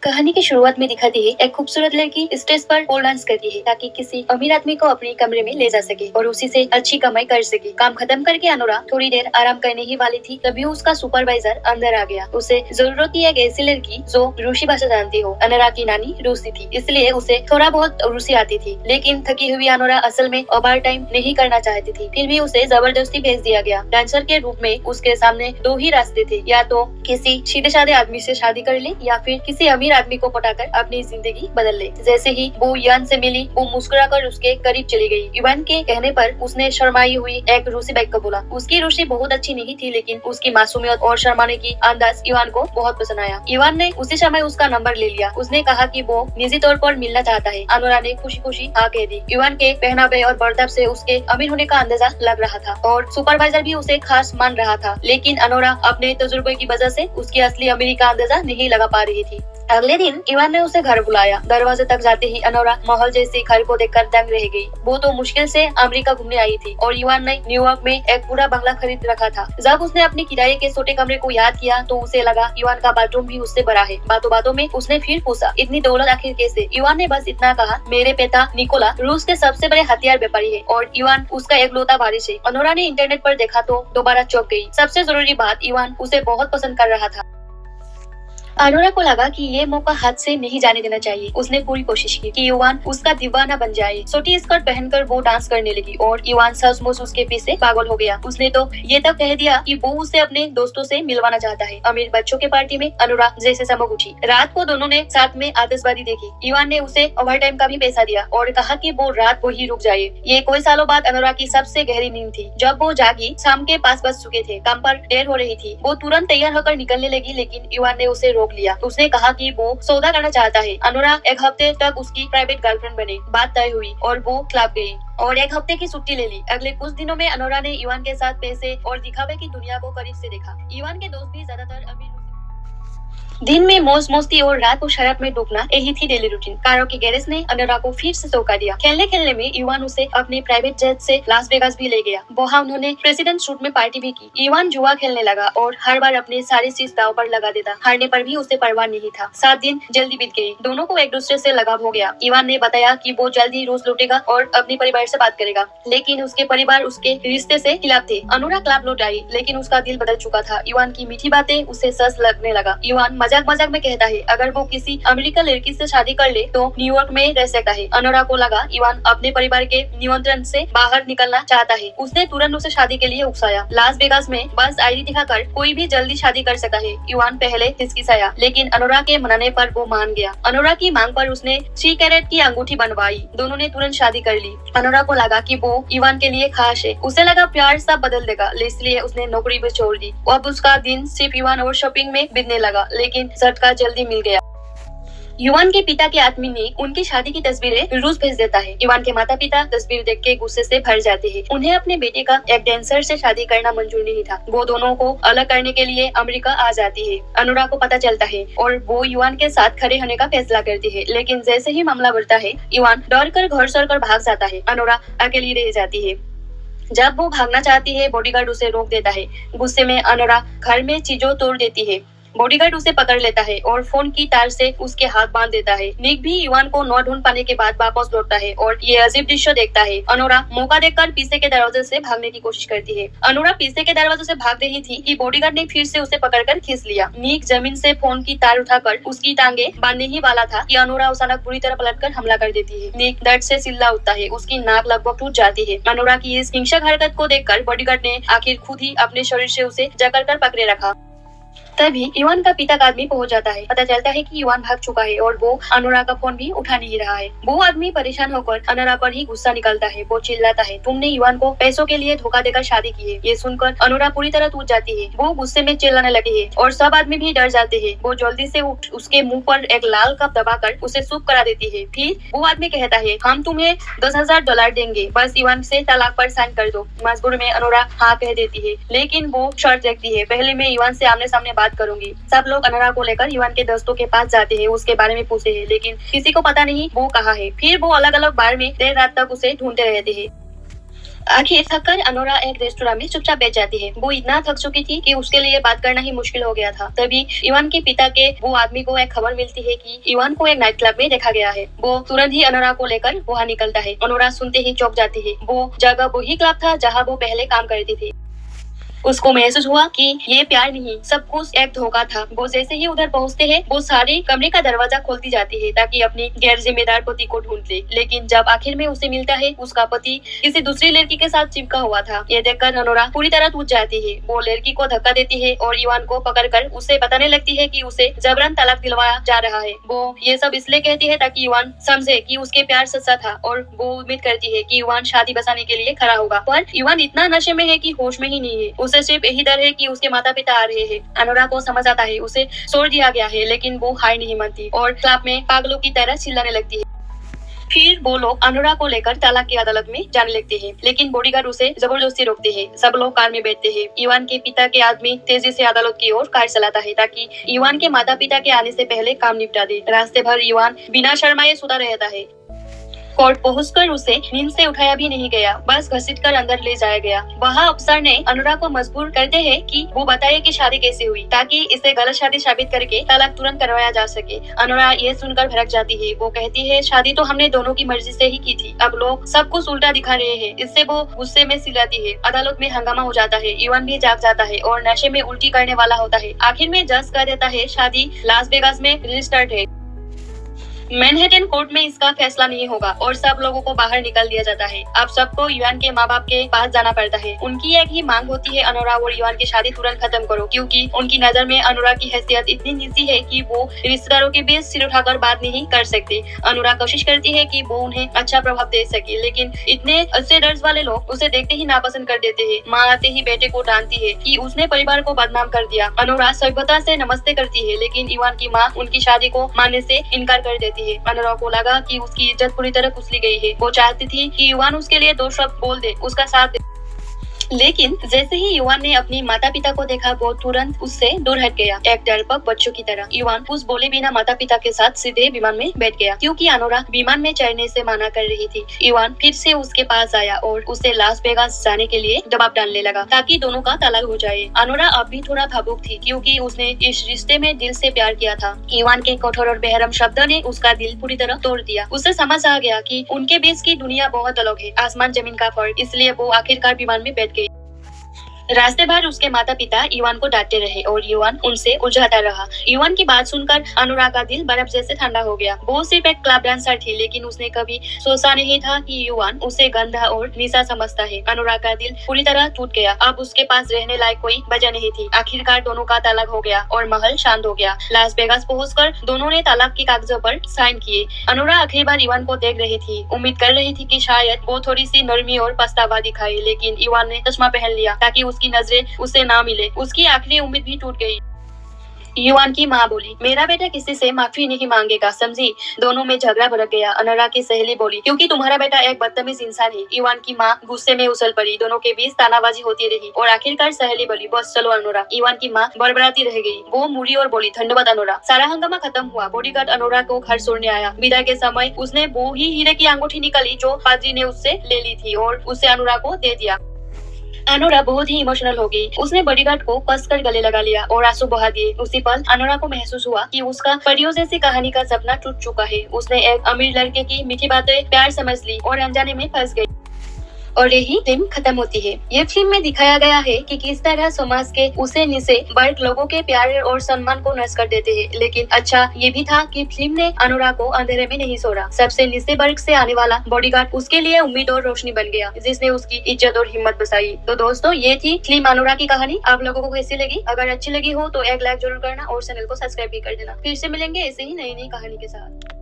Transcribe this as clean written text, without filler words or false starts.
कहानी की शुरुआत में दिखाती है एक खूबसूरत लड़की स्टेज पर पोल डांस करती है ताकि किसी अमीर आदमी को अपने कमरे में ले जा सके और उसी से अच्छी कमाई कर सके। काम खत्म करके अनोरा थोड़ी देर आराम करने ही वाली थी, तभी उसका सुपरवाइजर अंदर आ गया। उसे जरूरत थी एक ऐसी लड़की जो रूसी भाषा जानती हो। अनोरा की नानी रूसी थी, इसलिए उसे थोड़ा बहुत रूसी आती थी, लेकिन थकी हुई अनोरा असल में ओवर टाइम नहीं करना चाहती थी। फिर भी उसे जबरदस्ती भेज दिया गया। डांसर के रूप में उसके सामने दो ही रास्ते थे, या तो किसी सीधे साधे आदमी से शादी कर ले या फिर किसी अमीर आदमी को पटाकर अपनी जिंदगी बदल ले। जैसे ही वो इवान से मिली, वो मुस्कुराकर उसके करीब चली गई। इवान के कहने पर उसने शर्माई हुई एक रूसी बाइक को बोला। उसकी रूसी बहुत अच्छी नहीं थी, लेकिन उसकी मासूमियत और शर्माने की अंदाज इवान को बहुत पसंद आया। इवान ने उसी समय उसका नंबर ले लिया। उसने कहा कि वो निजी तौर पर मिलना चाहता है। अनोरा ने खुशी खुशी हाँ कह दी। इवान के पहनावे और बर्ताव से उसके अमीर होने का अंदाजा लग रहा था और सुपरवाइजर भी उसे खास मान रहा था, लेकिन अनोरा अपने तजुर्बे की वजह से उसकी असली अमीरी का अंदाजा नहीं लगा पा रही थी। अगले दिन इवान ने उसे घर बुलाया। दरवाजे तक जाते ही अनोरा माहौल जैसे घर को देखकर दंग रह गई। वो तो मुश्किल से अमेरिका घूमने आई थी और इवान ने न्यूयॉर्क में एक पूरा बंगला खरीद रखा था। जब उसने अपने किराए के छोटे कमरे को याद किया तो उसे लगा इवान का बाथरूम भी उससे बड़ा है। बातों बातों में उसने फिर पूछा, इतनी दौलत आखिर कैसे? इवान ने बस इतना कहा, मेरे पिता निकोला रूस के सबसे बड़े हथियार व्यापारी है और इवान उसका एकलौता वारिस है। अनोरा ने इंटरनेट पर देखा तो दोबारा चौंक गई। सबसे जरूरी बात, इवान उसे बहुत पसंद कर रहा था। अनोरा को लगा कि ये मौका हाथ से नहीं जाने देना चाहिए। उसने पूरी कोशिश की कि इवान उसका दीवाना बन जाए। छोटी स्कर्ट पहनकर वो डांस करने लगी और इवान सचमुच उसके पीछे पागल हो गया। उसने तो ये तक कह दिया कि वो उसे अपने दोस्तों से मिलवाना चाहता है। अमीर बच्चों के पार्टी में अनोरा जैसे चमक उठी। रात को दोनों ने साथ में आतिशबाजी देखी। इवान ने उसे ओवर टाइम का भी पैसा दिया और कहा कि वो रात को ही रुक जाए। ये कोई सालों बाद अनोरा की सबसे गहरी नींद थी। जब वो जागी, शाम के 5 बज चुके थे। काम पर देर हो रही थी। वो तुरंत तैयार होकर निकलने लगी, लेकिन इवान ने उसे रोक लिया। उसने कहा कि वो सौदा करना चाहता है। अनोरा एक हफ्ते तक उसकी प्राइवेट गर्लफ्रेंड बने। बात तय हुई और वो क्लब गई और एक हफ्ते की छुट्टी ले ली। अगले कुछ दिनों में अनोरा ने इवान के साथ पैसे और दिखावे की दुनिया को करीब से देखा। इवान के दोस्त भी ज्यादातर अमीर। दिन में मौज मस्ती और रात को शराब में डूबना, यही थी डेली रूटीन। कारों के गैरेज ने अनोरा को फिर से चौंका दिया। खेलने खेलने में इवान उसे अपने प्राइवेट जेट से लास वेगास भी ले गया। वहाँ उन्होंने प्रेसिडेंट सूट में पार्टी भी की। इवान जुआ खेलने लगा और हर बार अपने सारी चीज दांव पर लगा देता। हारने पर भी उसे परवाह नहीं था। 7 दिन जल्दी बीत गए। दोनों को एक दूसरे से लगाव हो गया। इवान ने बताया कि वो जल्दी रूस लौटेगा और अपने परिवार से बात करेगा, लेकिन उसके परिवार उसके रिश्ते से खिलाफ थे। अनोरा क्लब लौट आई, लेकिन उसका दिल बदल चुका था। इवान की मीठी बातें उसे सच लगने लगा। इवान मजाक मजाक में कहता है, अगर वो किसी अमेरिकन लड़की से शादी कर ले तो न्यूयॉर्क में रह सकता है। अनोरा को लगा इवान अपने परिवार के नियंत्रण से बाहर निकलना चाहता है। उसने तुरंत उसे शादी के लिए उकसाया। लास वेगास में बस आईडी दिखाकर कोई भी जल्दी शादी कर सकता है। इवान पहले हिचकिचाया, लेकिन अनोरा के मनाने पर वो मान गया। अनोरा की मांग पर उसने 3 कैरेट की अंगूठी बनवाई। दोनों ने तुरंत शादी कर ली। अनोरा को लगा कि वो इवान के लिए खास है। उसे लगा प्यार सब बदल देगा, इसलिए उसने नौकरी भी छोड़ दी। अब उसका दिन सिर्फ इवान और शॉपिंग में बीतने लगा, लेकिन झटका जल्दी मिल गया। इवान के पिता के आदमी ने उनकी शादी की तस्वीरें रूस भेज देता है। इवान के माता पिता तस्वीर देख के गुस्से से भर जाते हैं। उन्हें अपने बेटे का एक डांसर से शादी करना मंजूर नहीं था। वो दोनों को अलग करने के लिए अमेरिका आ जाती है। अनोरा को पता चलता है और वो इवान के साथ खड़े होने का फैसला करती है, लेकिन जैसे ही मामला बढ़ता है, इवान डर कर घर छोड़कर भाग जाता है। अनोरा अकेली रह जाती है। जब वो भागना चाहती है, बॉडीगार्ड उसे रोक देता है। गुस्से में अनोरा घर में चीजों तोड़ देती है। बॉडीगार्ड उसे पकड़ लेता है और फोन की तार से उसके हाथ बांध देता है। निक भी इवान को न ढूंढ पाने के बाद वापस लौटता है और ये अजीब दृश्य देखता है। अनोरा मौका देखकर पीछे के दरवाजे से भागने की कोशिश करती है। अनोरा पीछे के दरवाजे से भाग रही थी कि बॉडीगार्ड ने फिर से उसे पकड़कर खींच लिया। निक जमीन से फोन की तार उठाकर उसकी टांगे बांधने ही वाला था कि अनोरा अचानक बुरी तरह पलटकर हमला कर देती है। निक दर्द से चिल्ला उठता है। उसकी नाक लगभग टूट जाती है। अनोरा की इस हिंसक हरकत को देखकर बॉडीगार्ड ने आखिर खुद ही अपने शरीर से उसे जकड़ कर पकड़े रखा। तभी इवान का पिता का आदमी पहुंच जाता है। पता चलता है कि इवान भाग चुका है और वो अनोरा का फोन भी उठा नहीं रहा है। वो आदमी परेशान होकर अनोरा पर ही गुस्सा निकलता है। वो चिल्लाता है, तुमने इवान को पैसों के लिए धोखा देकर शादी की है। ये सुनकर अनोरा पूरी तरह टूट जाती है। वो गुस्से में चिल्लाने लगी है और सब आदमी भी डर जाते हैं। वो जल्दी से उठ उसके मुंह पर एक लाल कप दबाकर उसे सूप करा देती है। फिर वो आदमी कहता है, हम तुम्हें $10,000 देंगे, बस इवान से तलाक पर साइन कर दो। मजबूर में अनोरा हाँ कह देती है, लेकिन वो शर्त रखती है, पहले मैं इवान से आमने सामने बात करूंगी। सब लोग अनोरा को लेकर इवान के दोस्तों के पास जाते हैं। उसके बारे में पूछते हैं, लेकिन किसी को पता नहीं वो कहाँ है। फिर वो अलग अलग बार में देर रात तक उसे ढूंढते रहते हैं। आखिर थककर अनोरा एक रेस्टोरेंट में चुपचाप बैठ जाती है। वो इतना थक चुकी थी कि उसके लिए बात करना ही मुश्किल हो गया था। तभी इवान के पिता के वो आदमी को एक खबर मिलती है कि इवान को एक नाइट क्लब में देखा गया है। वो तुरंत ही अनोरा को लेकर वहाँ निकलता है। अनोरा सुनते ही चौंक जाती है। वो जगह वही क्लब था जहाँ वो पहले काम करती थी। उसको महसूस हुआ कि ये प्यार नहीं, सब कुछ एक धोखा था। वो जैसे ही उधर पहुँचते हैं, वो सारे कमरे का दरवाजा खोलती जाती है ताकि अपनी गैर जिम्मेदार पति को ढूंढ ले। लेकिन जब आखिर में उसे मिलता है, उसका पति किसी दूसरी लड़की के साथ चिपका हुआ था। ये देखकर अनोरा पूरी तरह टूट जाती है। वो लड़की को धक्का देती है और इवान को पकड़कर उसे बताने लगती है कि उसे जबरन तलाक दिलवाया जा रहा है। वो ये सब इसलिए कहती है ताकि इवान समझे कि उसके प्यार सच्चा था और वो उम्मीद करती है कि इवान शादी बसाने के लिए खड़ा होगा। पर इवान इतना नशे में है कि होश में ही नहीं है। उसे सिर्फ यही डर है कि उसके माता पिता आ रहे हैं। अनोरा को समझ आता है उसे छोड़ दिया गया है, लेकिन वो हार नहीं मानती और क्लब में पागलों की तरह चिल्लाने लगती है। फिर वो लोग अनोरा को लेकर तलाक की अदालत में जाने लगते हैं, लेकिन बॉडीगार्ड उसे जबरदस्ती रोकते हैं। सब लोग कार में बैठते हैं। इवान के पिता के आदमी तेजी से अदालत की ओर कार चलाता है ताकि इवान के माता पिता के आने से पहले काम निपटा दे। रास्ते भर इवान बिना शर्माए सोता रहता है। कोर्ट पहुंचकर उसे नींद से उठाया भी नहीं गया, बस घसीटकर अंदर ले जाया गया। वहाँ अफसर ने अनोरा को मजबूर करते हैं कि वो बताए कि शादी कैसे हुई, ताकि इसे गलत शादी साबित करके तलाक तुरंत करवाया जा सके। अनोरा ये सुनकर भड़क जाती है। वो कहती है, शादी तो हमने दोनों की मर्जी से ही की थी, अब लोग सब कुछ उल्टा दिखा रहे हैं। इससे वो गुस्से में चिल्लाती है। अदालत में हंगामा हो जाता है। इवान भी जाग जाता है और नशे में उल्टी करने वाला होता है। आखिर में जज कह देता है शादी लास वेगास में रजिस्टर्ड है। मैनहट्टन कोर्ट में इसका फैसला नहीं होगा और सब लोगों को बाहर निकाल दिया जाता है। अब सबको इवान के माँ बाप के पास जाना पड़ता है। उनकी एक ही मांग होती है, अनोरा और इवान की शादी तुरंत खत्म करो, क्योंकि उनकी नजर में अनोरा की हैसियत इतनी नीची है कि वो रिश्तेदारों के बीच सिर उठाकर बात नहीं कर सकते। अनोरा कोशिश करती है कि वो उन्हें अच्छा प्रभाव दे सके, लेकिन इतने अच्छे दर्ज वाले लोग उसे देखते ही नापसंद कर देते हैं। माँ आते ही बेटे को डांटती है कि उसने परिवार को बदनाम कर दिया। अनोरा सभ्यता से नमस्ते करती है, लेकिन इवान की माँ उनकी शादी को मानने से इनकार कर देती है। अनोरा को लगा कि उसकी इज्जत पूरी तरह कुचली गई है। वो चाहती थी कि इवान उसके लिए 2 शब्द बोल दे, उसका साथ दे। लेकिन जैसे ही इवान ने अपनी माता पिता को देखा, वो तुरंत उससे दूर हट गया, एक डरपोक बच्चों की तरह। इवान कुछ बोले बिना माता पिता के साथ सीधे विमान में बैठ गया, क्योंकि अनोरा विमान में चढ़ने से मना कर रही थी। इवान फिर से उसके पास आया और उसे लास वेगास जाने के लिए दबाव डालने लगा ताकि दोनों का तलाक हो जाए। अनोरा अब भी थोड़ा भावुक थी, क्योंकि उसने इस रिश्ते में दिल से प्यार किया था। इवान के कठोर और बेहरम शब्दों ने उसका दिल पूरी तरह तोड़ दिया। उसे समझ आ गया कि उनके बीच की दुनिया बहुत अलग है, आसमान जमीन का फर्क। इसलिए वो आखिरकार विमान में बैठ गई। रास्ते भर उसके माता पिता इवान को डांटते रहे और इवान उनसे उलझाता रहा। इवान की बात सुनकर अनोरा का दिल बर्फ जैसे ठंडा हो गया। वो सिर्फ एक क्लब डांसर थी, लेकिन उसने कभी सोचा नहीं था कि इवान उसे गंदा और निशा समझता है। अनोरा का दिल पूरी तरह टूट गया। अब उसके पास रहने लायक कोई वजह नहीं थी। आखिरकार दोनों का तलाक हो गया और महल शांत हो गया। लास वेगास पहुंचकर दोनों ने तलाक के कागजों पर साइन किए। अनोरा आखिरी बार इवान को देख रही थी। उम्मीद कर रही थी कि शायद वो थोड़ी सी नरमी और पछतावा दिखाए, लेकिन इवान ने चश्मा पहन लिया ताकि उसकी नजरें उसे ना मिले। उसकी आखिरी उम्मीद भी टूट गई। इवान की माँ बोली, मेरा बेटा किसी से माफी नहीं मांगेगा, समझी। दोनों में झगड़ा भड़क गया। अनोरा की सहेली बोली, क्योंकि तुम्हारा बेटा एक बदतमीज इंसान है। इवान की माँ गुस्से में उछल पड़ी। दोनों के बीच तानाबाजी होती रही और आखिरकार सहेली बोली, बस चलो अनोरा। इवान की माँ बड़बड़ाती रह गई। वो मुड़ी और बोली, धन्यवाद अनोरा। सारा हंगामा खत्म हुआ। बॉडीगार्ड अनोरा को घर छोड़ने आया। विदाई के समय उसने वो ही हीरे की अंगूठी निकाली जो पादरी ने उससे ले ली थी और उसे अनोरा को दे दिया। अनोरा बहुत ही इमोशनल हो गई। उसने बॉडीगार्ड को कसकर गले लगा लिया और आंसू बहा दिए। उसी पल अनोरा को महसूस हुआ कि उसका परियों जैसी कहानी का सपना टूट चुका है। उसने एक अमीर लड़के की मीठी बातें प्यार समझ ली और अनजाने में फंस गई। और यही फिल्म खत्म होती है। ये फिल्म में दिखाया गया है कि किस तरह समाज के उसे नीचे वर्ग लोगों के प्यार और सम्मान को नष्ट कर देते हैं। लेकिन अच्छा ये भी था कि फिल्म ने अनोरा को अंधेरे में नहीं छोड़ा। सबसे नीचे वर्ग से आने वाला बॉडीगार्ड उसके लिए उम्मीद और रोशनी बन गया, जिसने उसकी इज्जत और हिम्मत बचाई। तो दोस्तों, ये थी फिल्म अनोरा की कहानी। आप लोगों को कैसी लगी? अगर अच्छी लगी हो तो एक लाइक जरूर करना और चैनल को सब्सक्राइब भी कर देना। फिर से मिलेंगे ऐसे ही नई नई कहानी के साथ।